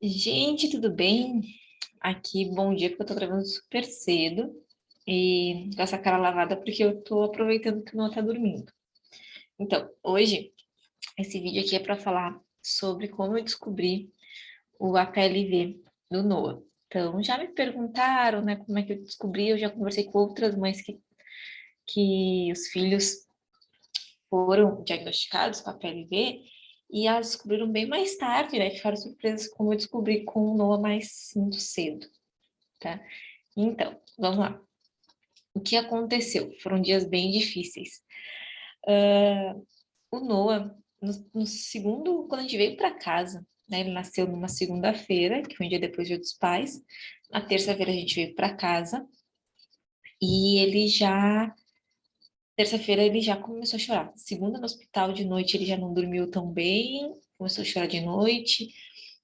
Gente, tudo bem? Aqui, bom dia, porque eu tô gravando super cedo e com essa cara lavada porque eu tô aproveitando que o Noah tá dormindo. Então, hoje, esse vídeo aqui é para falar sobre como eu descobri o APLV do Noah. Então, já me perguntaram, né, como é que eu descobri, eu já conversei com outras mães que os filhos foram diagnosticados com APLV e elas descobriram bem mais tarde, né, ficaram surpresas como eu descobri com o Noah mais muito cedo, tá? Então, vamos lá. O que aconteceu? Foram dias bem difíceis. O Noah, no segundo, quando a gente veio para casa, né? Ele nasceu numa segunda-feira, que foi um dia depois do Dia dos Pais. Na terça-feira a gente veio para casa e ele já, terça-feira ele já começou a chorar. Segunda no hospital de noite ele já não dormiu tão bem, começou a chorar de noite.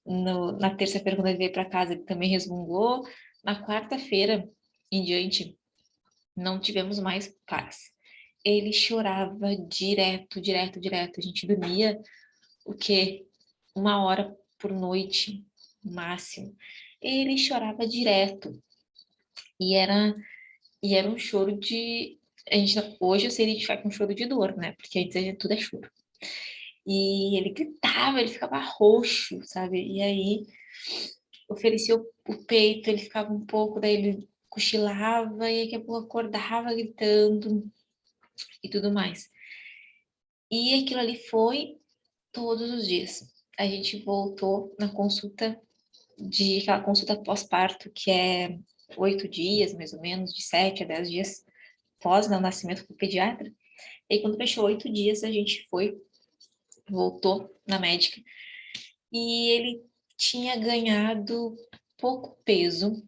Na terça-feira quando ele veio para casa ele também resmungou. Na quarta-feira em diante não tivemos mais paz. Ele chorava direto, direto, direto. A gente dormia o quê? 1 hora por noite, máximo. Ele chorava direto. E era, e era um choro de. Hoje eu sei identificar com um choro de dor, né? Porque antes tudo é choro. E ele gritava, ele ficava roxo, sabe? E aí oferecia o peito, ele ficava um pouco, daí ele cochilava e daqui a pouco acordava gritando e tudo mais. E aquilo ali foi todos os dias. A gente voltou na consulta aquela consulta pós-parto, que é 8 dias, mais ou menos, de 7 a 10 dias pós, né, o nascimento com o pediatra. E aí, quando fechou 8 dias, a gente voltou na médica, e ele tinha ganhado pouco peso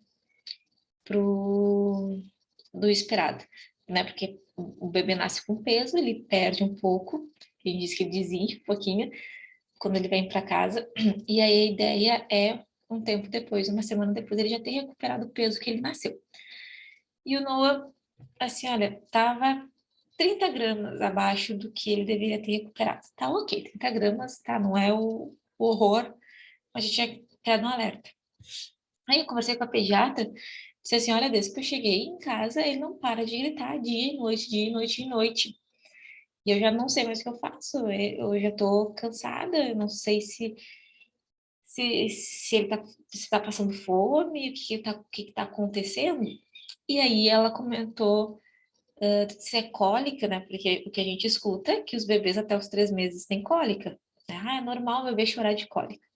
do esperado, né? Porque o bebê nasce com peso, ele perde um pouco, a gente diz que ele desincha um pouquinho, quando ele vem para casa. E aí a ideia é, um tempo depois, uma semana depois, ele já ter recuperado o peso que ele nasceu. E o Noah, assim, olha, tava 30 gramas abaixo do que ele deveria ter recuperado. Tá ok, 30 gramas, tá? Não é o horror, a gente tinha criado um alerta. Aí eu conversei com a pediatra, disse assim, olha, desde que eu cheguei em casa, ele não para de gritar dia e noite, dia e noite e noite. E eu já não sei mais o que eu faço, eu já tô cansada, eu não sei se ele tá, se tá passando fome, o que tá acontecendo. E aí ela comentou se é cólica, né? Porque o que a gente escuta é que os bebês até os 3 meses têm cólica. Né? Ah, é normal o bebê chorar de cólica.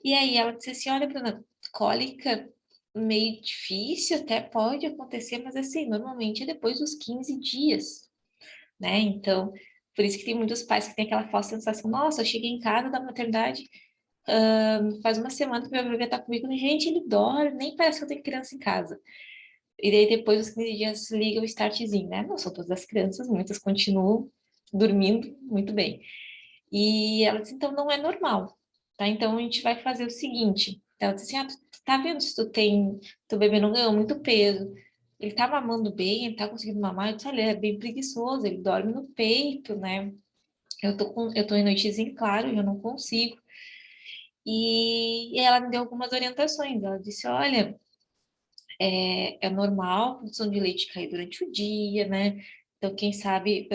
E aí ela disse assim, olha, Bruna, cólica meio difícil, até pode acontecer, mas assim, normalmente é depois dos 15 dias, né? Então, por isso que tem muitos pais que têm aquela falsa sensação, nossa, eu cheguei em casa da maternidade, faz uma semana que meu bebê tá comigo, e, gente, ele dorme, nem parece que eu tenho criança em casa. E daí depois dos 15 dias liga o startzinho, né? Não são todas as crianças, muitas continuam dormindo muito bem. E ela disse, então não é normal, tá? Então a gente vai fazer o seguinte. Ela disse assim, tu tá vendo se teu bebê não ganhou muito peso, ele tá mamando bem, ele tá conseguindo mamar, eu disse, olha, ele é bem preguiçoso, ele dorme no peito, né? Eu tô em noitezinho claro, eu não consigo. E ela me deu algumas orientações. Ela disse, olha, é normal a produção de leite cair durante o dia, né? Então, quem sabe,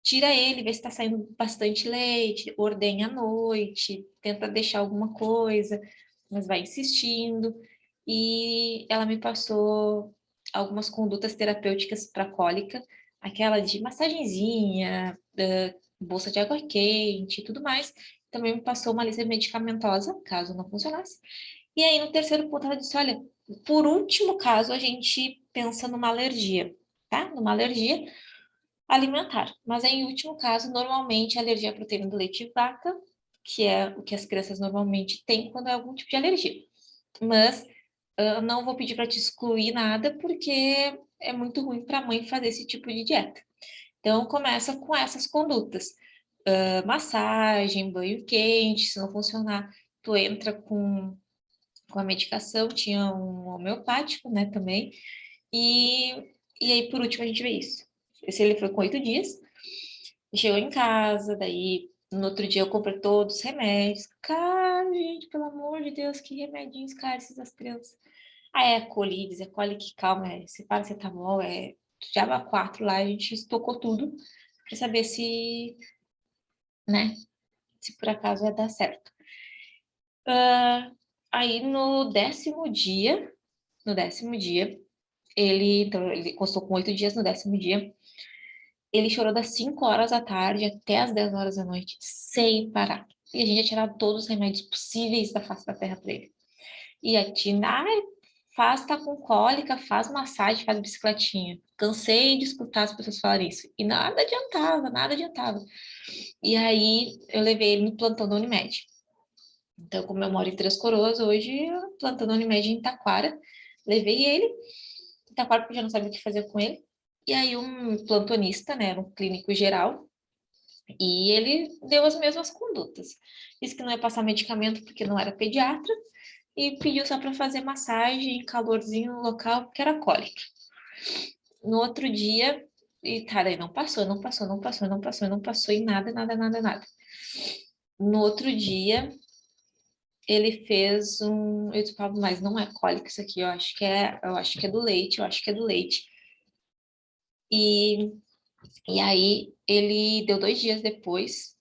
tira ele, vê se está saindo bastante leite, ordenha à noite, tenta deixar alguma coisa, mas vai insistindo. E ela me passou algumas condutas terapêuticas para cólica, aquela de massagenzinha, bolsa de água quente e tudo mais. Também me passou uma lista medicamentosa, caso não funcionasse. E aí, no terceiro ponto, ela disse: olha, por último caso, a gente pensa numa alergia, tá? Numa alergia alimentar. Mas aí, em último caso, normalmente, a alergia à proteína do leite de vaca, que é o que as crianças normalmente têm quando é algum tipo de alergia. Mas não vou pedir para te excluir nada, porque é muito ruim para a mãe fazer esse tipo de dieta. Então, começa com essas condutas. Massagem, banho quente, se não funcionar, tu entra com a medicação, tinha um homeopático, né, também. E aí, por último, a gente vê isso. Esse ele foi com 8 dias. Chegou em casa, daí no outro dia eu comprei todos os remédios. Cara, gente, pelo amor de Deus, que remedinhos caros esses das crianças. Ah, é colírios, é cólica, calma, é paracetamol, é Java 4 lá, a gente estocou tudo para saber se, né, se por acaso ia dar certo. Aí no décimo dia, ele constou com 8 dias, no 10º dia, ele chorou das 5 horas da tarde até as 10 horas da noite, sem parar. E a gente ia tirar todos os remédios possíveis da face da terra para ele. E a Tina, tá com cólica, faz massagem, faz bicicletinha. Cansei de escutar as pessoas falarem isso. E nada adiantava, nada adiantava. E aí eu levei ele no plantão da Unimed. Então, como eu moro em Três Coroas, hoje, plantão da Unimed em Taquara, levei ele em Taquara porque eu já não sabia o que fazer com ele. E aí um plantonista, né, era um clínico geral, e ele deu as mesmas condutas. Disse que não ia passar medicamento porque não era pediatra, e pediu só para fazer massagem, calorzinho no local, porque era cólica. No outro dia, e tá, daí não passou, não passou, não passou, não passou, não passou em nada, nada, nada, nada. No outro dia, ele fez um. Eu falo, mas não é cólica isso aqui, eu acho que é do leite, eu acho que é do leite. E, e aí ele deu 2 dias depois,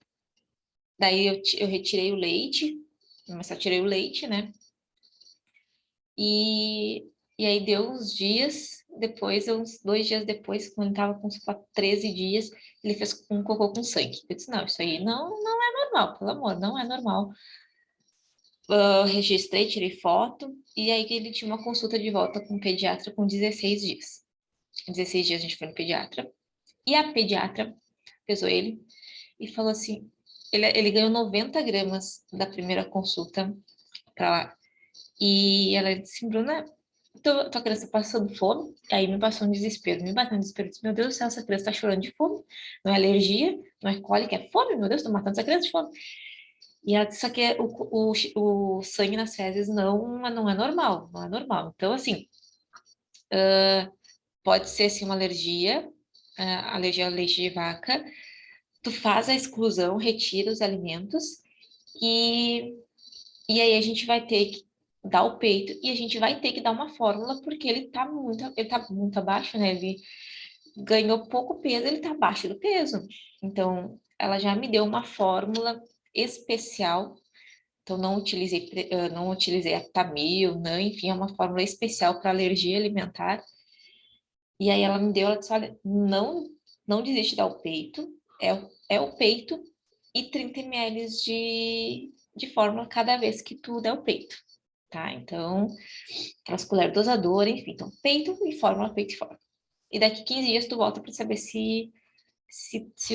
daí eu retirei o leite, mas só tirei o leite, né? E, e aí deu uns dias depois, uns 2 dias depois, quando ele tava com uns 13 dias, ele fez um cocô com sangue. Eu disse, não, isso aí não é normal, pelo amor, não é normal. Eu registrei, tirei foto, e aí ele tinha uma consulta de volta com o pediatra com 16 dias. 16 dias a gente foi no pediatra, e a pediatra pesou ele e falou assim, ele ganhou 90 gramas da primeira consulta para lá. E ela disse, Bruna, tua criança tá passando fome? Aí me passou um desespero, me bateu um desespero. Eu disse, meu Deus do céu, essa criança tá chorando de fome. Não é alergia, não é cólica, é fome, meu Deus, tô matando essa criança de fome. E ela disse, só que o sangue nas fezes não é normal, não é normal. Então, assim, pode ser, assim, uma alergia, alergia ao leite de vaca. Tu faz a exclusão, retira os alimentos e E aí a gente vai ter que dar o peito e a gente vai ter que dar uma fórmula, porque ele tá muito abaixo, né? Ele ganhou pouco peso, ele tá abaixo do peso. Então, ela já me deu uma fórmula especial. Então, não utilizei a Tamil, não, enfim, é uma fórmula especial para alergia alimentar. E aí ela disse, olha, não desiste de dar o peito, é o peito e 30 ml de fórmula cada vez que tu der o peito, tá? Então, aquelas colheres dosadoras, enfim, então peito e fórmula, peito e fórmula. E daqui 15 dias tu volta para saber se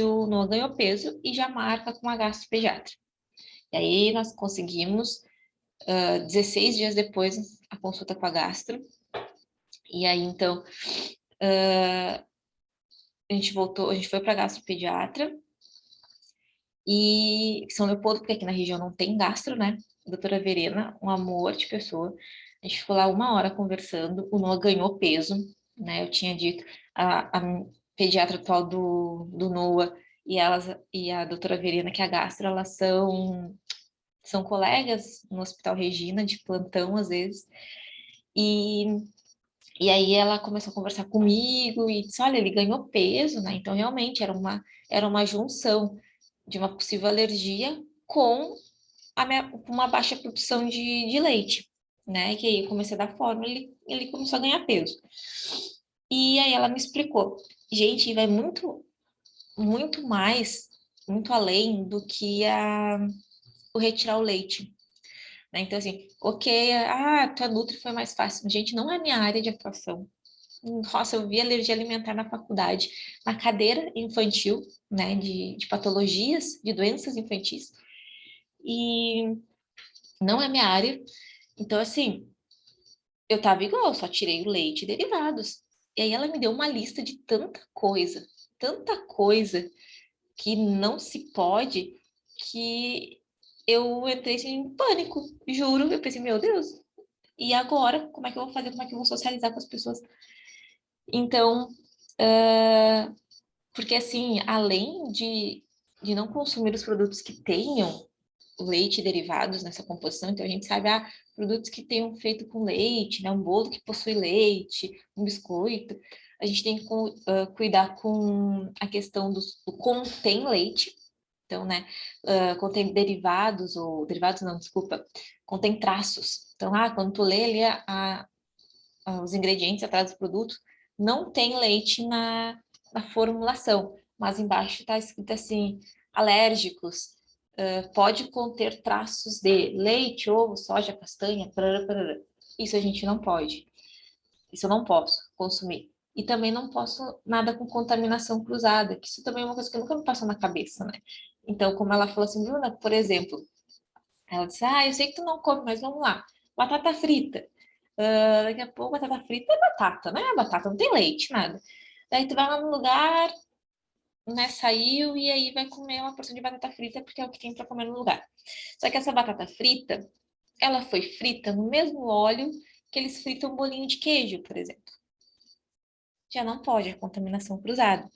o Noah ganhou peso e já marca com a gastropediatra. E aí nós conseguimos, 16 dias depois, a consulta com a gastro. E aí, então, a gente voltou, a gente foi para a gastropediatra e São Leopoldo, porque aqui na região não tem gastro, né? Doutora Verena, um amor de pessoa. A gente ficou lá 1 hora conversando, o Noah ganhou peso, né? Eu tinha dito, a pediatra atual do Noah e a doutora Verena, que é a gastro, elas são colegas no Hospital Regina, de plantão às vezes, e, e aí ela começou a conversar comigo e disse, olha, ele ganhou peso, né? Então realmente era uma junção de uma possível alergia com com uma baixa produção de leite, né? Que aí eu comecei a dar fórmula, ele começou a ganhar peso. E aí ela me explicou, gente, vai muito, muito mais, muito além do que o retirar o leite, né? Então, assim, ok, tua Nutri foi mais fácil. Gente, não é minha área de atuação. Nossa, eu vi alergia alimentar na faculdade, na cadeira infantil, né, de patologias, de doenças infantis, e não é minha área. Então, assim, eu tava igual, só tirei o leite e derivados. E aí ela me deu uma lista de tanta coisa que não se pode, que eu entrei assim, em pânico, juro. Eu pensei, meu Deus, e agora? Como é que eu vou fazer? Como é que eu vou socializar com as pessoas? Então, Porque, assim, além de não consumir os produtos que tenham leite e derivados nessa composição, então a gente sabe, produtos que tenham feito com leite, né, um bolo que possui leite, um biscoito, a gente tem que cuidar com a questão do contém leite, então, né, contém derivados, ou derivados não, desculpa, contém traços. Então, quando tu lê ali os ingredientes atrás do produto, não tem leite na formulação, mas embaixo está escrito assim, alérgicos, pode conter traços de leite, ovo, soja, castanha, parará, parará. Isso a gente não pode. Isso eu não posso consumir. E também não posso nada com contaminação cruzada, que isso também é uma coisa que nunca me passou na cabeça, né? Então, como ela falou assim, Bruna, por exemplo, ela disse, eu sei que tu não come, mas vamos lá. Batata frita. Daqui a pouco, batata frita é batata, né? Batata não tem leite, nada. Daí tu vai lá no lugar, né, saiu e aí vai comer uma porção de batata frita porque é o que tem para comer no lugar. Só que essa batata frita, ela foi frita no mesmo óleo que eles fritam um bolinho de queijo, por exemplo. Já não pode, é contaminação cruzada.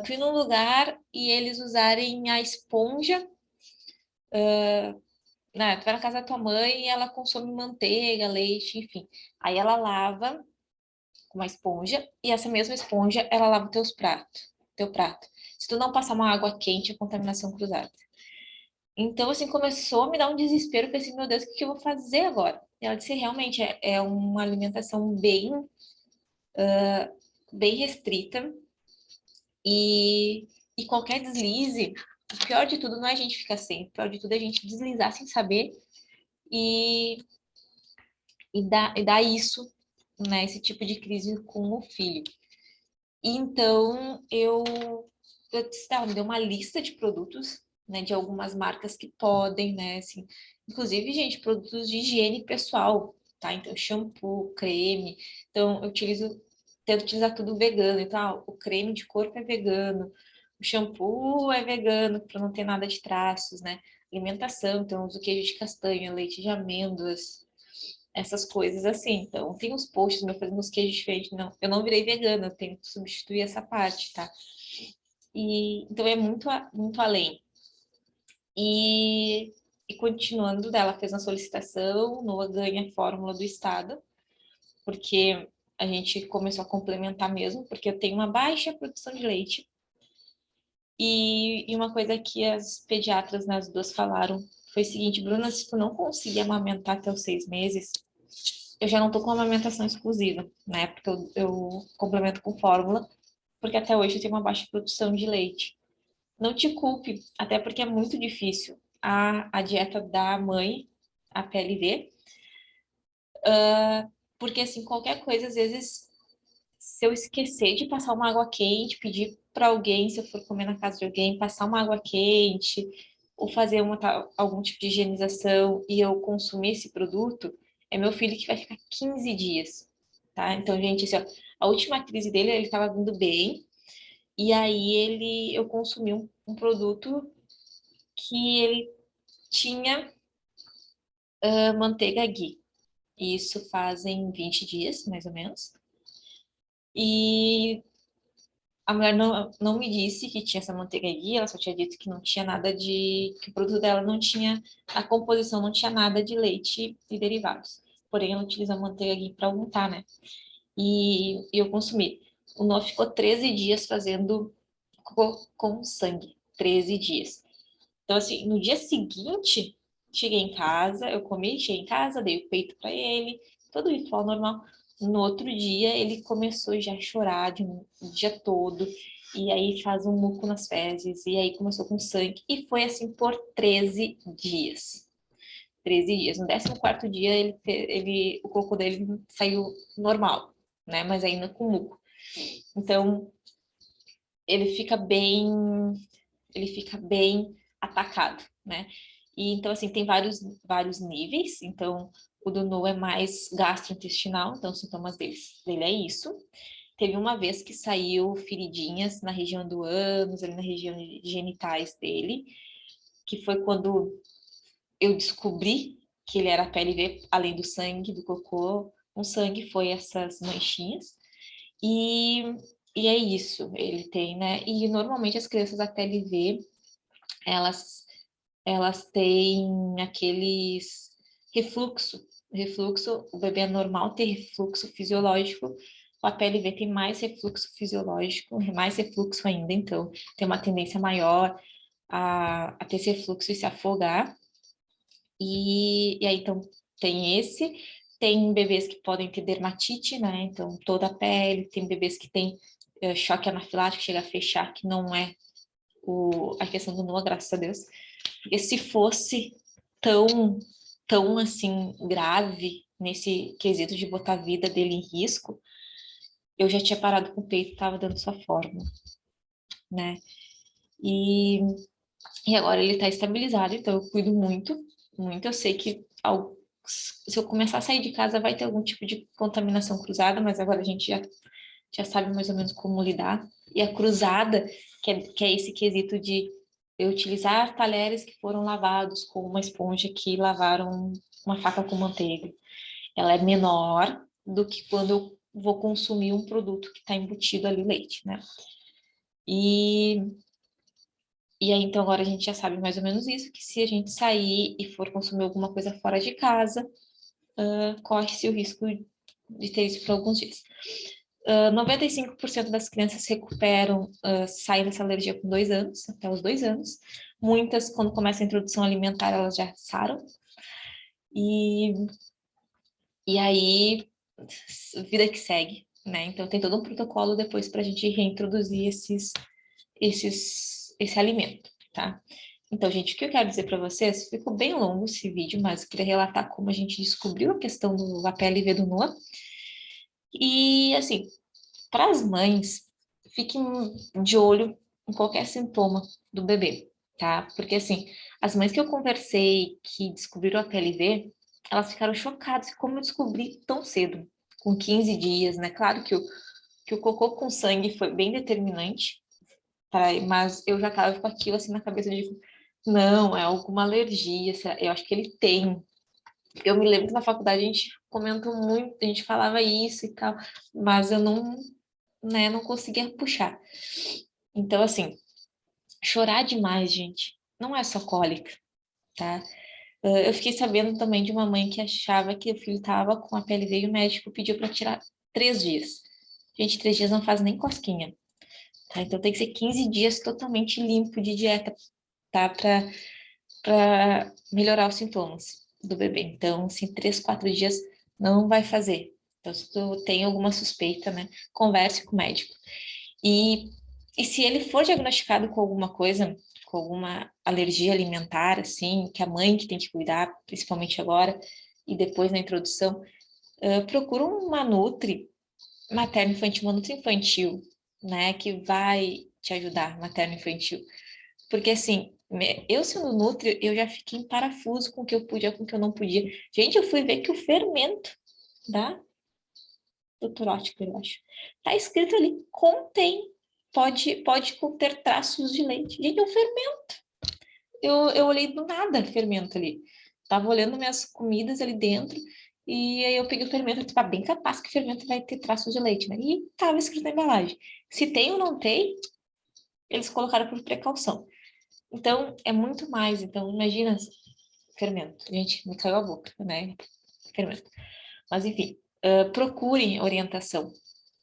Tu ir num lugar e eles usarem a esponja, né? Tu vai na casa da tua mãe e ela consome manteiga, leite, enfim. Aí ela lava com uma esponja e essa mesma esponja ela lava teu prato. Se tu não passar uma água quente, é contaminação cruzada. Então, assim, começou a me dar um desespero, pensei, meu Deus, o que eu vou fazer agora? E ela disse, realmente, é uma alimentação bem restrita e, e qualquer deslize, o pior de tudo não é a gente ficar sem, o pior de tudo é a gente deslizar sem saber e, dar isso, né, esse tipo de crise com o filho. Então, eu disse, me deu uma lista de produtos, né, de algumas marcas que podem, né, assim, inclusive, gente, produtos de higiene pessoal, tá? Então, shampoo, creme, então, tento utilizar tudo vegano, então, o creme de corpo é vegano, o shampoo é vegano, para não ter nada de traços, né? Alimentação, então, eu uso queijo de castanha, leite de amêndoas, essas coisas assim. Então, tem uns posts meus fazendo uns queijos diferentes. Não, eu não virei vegana, eu tenho que substituir essa parte, tá? E então é muito além. E, e continuando dela, fez uma solicitação, Noa ganha a fórmula do estado, porque a gente começou a complementar mesmo, porque eu tenho uma baixa produção de leite. E uma coisa que as pediatras nas duas falaram foi o seguinte, Bruna, se tu não conseguir amamentar até os 6 meses, eu já não tô com amamentação exclusiva, né? Porque eu complemento com fórmula, porque até hoje eu tenho uma baixa produção de leite. Não te culpe, até porque é muito difícil a dieta da mãe, a PLV, porque assim, qualquer coisa, às vezes, se eu esquecer de passar uma água quente, pedir para alguém, se eu for comer na casa de alguém, passar uma água quente, ou fazer algum tipo de higienização e eu consumir esse produto, é meu filho que vai ficar 15 dias, tá? Então, gente, assim, ó, a última crise dele, ele estava vindo bem, e aí eu consumi um produto que ele tinha manteiga ghee. E isso fazem 20 dias, mais ou menos. E a mulher não me disse que tinha essa manteiga ghee, ela só tinha dito que não tinha nada que o produto dela não tinha, a composição não tinha nada de leite e derivados. Porém, ela utiliza a manteiga ghee para untar, né? E eu consumi. O Nó ficou 13 dias fazendo com sangue. 13 dias. Então, assim, no dia seguinte, cheguei em casa, eu comi, cheguei em casa, dei o peito para ele, todo o ritual normal. No outro dia, ele começou já a chorar o dia todo, e aí faz um muco nas fezes, e aí começou com sangue, e foi assim por 13 dias. 13 dias. No 14º dia, o cocô dele saiu normal, né? Mas ainda com muco. Então, ele fica bem, ele fica bem atacado, né? E então, assim, tem vários níveis. Então, o do No é mais gastrointestinal, então os sintomas dele é isso. Teve uma vez que saiu feridinhas na região do ânus, ali na região de genitais dele, que foi quando eu descobri que ele era PLV, além do sangue, do cocô, o sangue foi essas manchinhas. E E é isso, ele tem, né? E normalmente as crianças HLV, elas, elas têm aqueles refluxo, o bebê é normal ter refluxo fisiológico, o HPLV tem mais refluxo fisiológico, mais refluxo ainda, então tem uma tendência maior a ter esse refluxo e se afogar. E aí, então, tem bebês que podem ter dermatite, né? Então, toda a pele, tem bebês que têm choque anafilático, chega a fechar, que não é a questão do NOA, graças a Deus. Porque se fosse tão, tão assim, grave nesse quesito de botar a vida dele em risco, eu já tinha parado com o peito e estava dando sua forma, né? E, e agora ele está estabilizado, então eu cuido muito, muito. Eu sei que se eu começar a sair de casa vai ter algum tipo de contaminação cruzada, mas agora a gente já sabe mais ou menos como lidar. E a cruzada, que é esse quesito de eu utilizar talheres que foram lavados com uma esponja que lavaram uma faca com manteiga. Ela é menor do que quando eu vou consumir um produto que está embutido ali leite, né? E, e aí, então, agora a gente já sabe mais ou menos isso, que se a gente sair e for consumir alguma coisa fora de casa, corre-se o risco de ter isso por alguns dias. 95% das crianças recuperam, saem dessa alergia com 2 anos, até os 2 anos. Muitas, quando começa a introdução alimentar, elas já saram. E, e aí, vida que segue, né? Então, tem todo um protocolo depois para a gente reintroduzir esse alimento, tá? Então, gente, o que eu quero dizer para vocês, ficou bem longo esse vídeo, mas eu queria relatar como a gente descobriu a questão do APLV do NOA. E, assim, para as mães, fiquem de olho em qualquer sintoma do bebê, tá? Porque, assim, as mães que eu conversei que descobriram a PLV, elas ficaram chocadas como eu descobri tão cedo, com 15 dias, né? Claro que o cocô com sangue foi bem determinante, tá? Mas eu já tava com aquilo assim na cabeça de, não, é alguma alergia, eu acho que ele tem. Eu me lembro que na faculdade a gente comentou muito, a gente falava isso e tal, mas eu não, né, não conseguia puxar. Então, assim, chorar demais, gente, não é só cólica, tá? Eu fiquei sabendo também de uma mãe que achava que o filho estava com a PLV e o médico pediu para tirar 3 dias. Gente, 3 dias não faz nem cosquinha, tá? Então tem que ser 15 dias totalmente limpo de dieta, tá? Para melhorar os sintomas do bebê. Então, assim, 3, 4 dias não vai fazer. Então, se tu tem alguma suspeita, né, converse com o médico. E, e se ele for diagnosticado com alguma coisa, com alguma alergia alimentar, assim, que a mãe que tem que cuidar, principalmente agora, e depois na introdução, procura uma Nutri materno-infantil, uma Nutri infantil, né, que vai te ajudar, materno-infantil. Porque, assim, eu sendo Nutri, eu já fiquei em parafuso com o que eu podia, com o que eu não podia. Gente, eu fui ver que o fermento da Doutorótica, eu acho. Tá escrito ali, pode conter traços de leite. Gente, é um fermento. Eu olhei do nada fermento ali. Tava olhando minhas comidas ali dentro e aí eu peguei o fermento e tava bem capaz que o fermento vai ter traços de leite, né? E tava escrito na embalagem. Se tem ou não tem, eles colocaram por precaução. Então, é muito mais. Então, imagina fermento. Gente, me caiu a boca, né? Fermento. Mas, enfim, procurem orientação,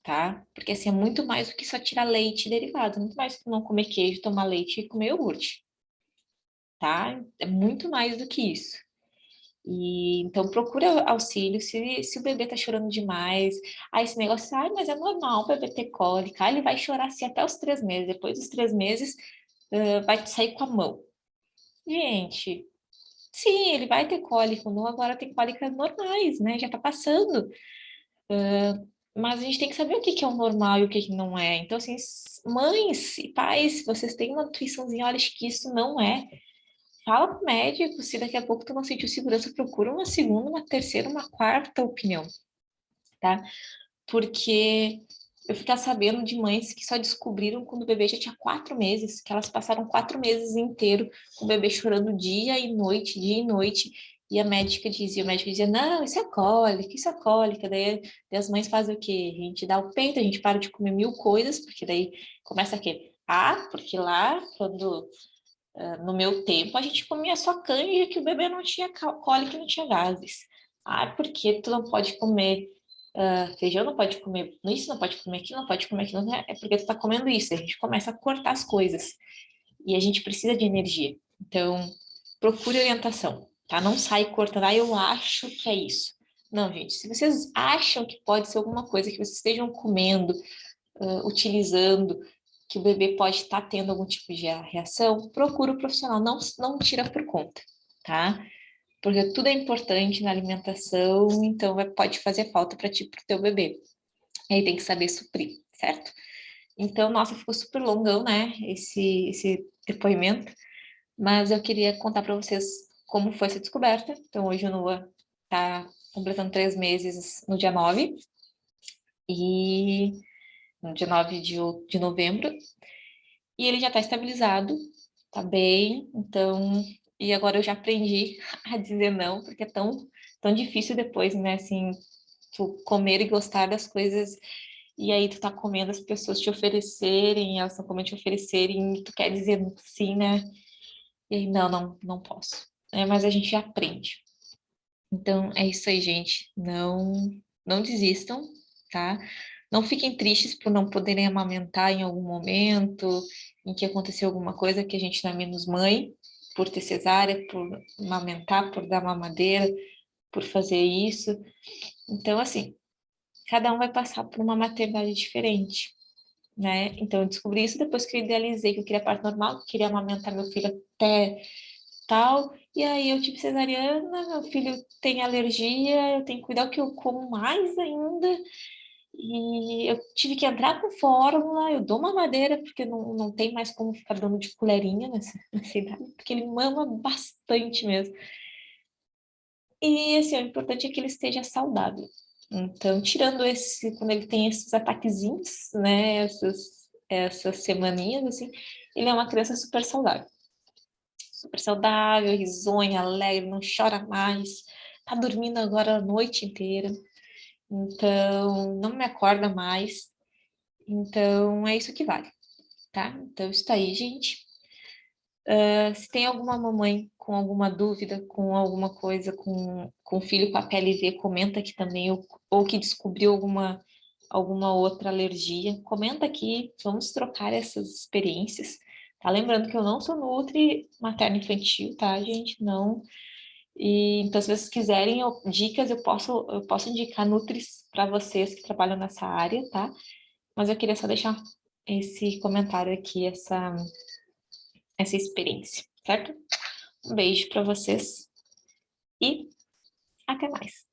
tá? Porque assim é muito mais do que só tirar leite e derivado, muito mais do que não comer queijo, tomar leite e comer iogurte, tá? É muito mais do que isso. E então procura auxílio se o bebê tá chorando demais. Ah, esse negócio, ai, mas é normal o bebê ter cólica. Ah, ele vai chorar assim até os 3 meses. Depois dos 3 meses, vai sair com a mão. Gente, sim, ele vai ter cólica, não agora tem cólicas normais, né? Já tá passando. Mas a gente tem que saber o que que é o normal e o que que não é. Então, assim, mães e pais, se vocês têm uma intuiçãozinha, olha, acho que isso não é. Fala com o médico, se daqui a pouco tu não sentiu segurança, procura uma segunda, uma terceira, uma quarta opinião, tá? Porque eu ficar sabendo de mães que só descobriram quando o bebê já tinha 4 meses, que elas passaram 4 meses inteiro com o bebê chorando dia e noite, E a médica dizia, o médico dizia, não, isso é cólica, isso é cólica. Daí as mães fazem o quê? A gente dá o peito, a gente para de comer mil coisas, porque daí começa aquele, porque lá, quando no meu tempo, a gente comia só canja que o bebê não tinha cólica e não tinha gases. Porque tu não pode comer feijão, não pode comer isso, não pode comer aquilo, não pode comer aquilo. É porque tu tá comendo isso. A gente começa a cortar as coisas. E a gente precisa de energia. Então, procure orientação, tá? Não sai cortando, eu acho que é isso. Não, gente, se vocês acham que pode ser alguma coisa que vocês estejam comendo, utilizando, que o bebê pode estar tendo algum tipo de reação, procura o profissional, não tira por conta, tá? Porque tudo é importante na alimentação, então pode fazer falta para ti e para o teu bebê. E aí tem que saber suprir, certo? Então, nossa, ficou super longão, né, esse depoimento, mas eu queria contar para vocês como foi essa descoberta. Então, hoje o Noah está completando 3 meses no dia 9, e no dia 9 de novembro, e ele já está estabilizado, tá bem, então, e agora eu já aprendi a dizer não, porque é tão difícil depois, né, assim, tu comer e gostar das coisas, e aí tu tá comendo as pessoas te oferecerem, elas estão comendo te oferecerem, e tu quer dizer sim, né, e aí, não posso, mas a gente aprende. Então, é isso aí, gente, não desistam, tá? Não fiquem tristes por não poderem amamentar em algum momento, em que aconteceu alguma coisa que a gente não é menos mãe, por ter cesárea, por amamentar, por dar mamadeira, por fazer isso. Então, assim, cada um vai passar por uma maternidade diferente, né? Então, eu descobri isso depois que eu idealizei que eu queria parto normal, que eu queria amamentar meu filho até tal, e aí eu tive cesariana, meu filho tem alergia, eu tenho que cuidar que eu como mais ainda, e eu tive que entrar com fórmula, eu dou uma madeira, porque não tem mais como ficar dando de colherinha nessa idade, porque ele mama bastante mesmo. E, assim, o importante é que ele esteja saudável. Então, tirando quando ele tem esses ataquezinhos, né, essas semaninhas, assim, ele é uma criança super saudável, risonha, alegre, não chora mais, tá dormindo agora a noite inteira, então não me acorda mais, então é isso que vale, tá? Então isso aí, gente. Se tem alguma mamãe com alguma dúvida, com alguma coisa, com filho com a PLV, comenta aqui também, ou que descobriu alguma outra alergia, comenta aqui, vamos trocar essas experiências. Tá lembrando que eu não sou nutri materno-infantil, tá, gente? Não. E então, se vocês quiserem dicas, eu posso indicar nutris para vocês que trabalham nessa área, tá? Mas eu queria só deixar esse comentário aqui, essa experiência, certo? Um beijo para vocês e até mais.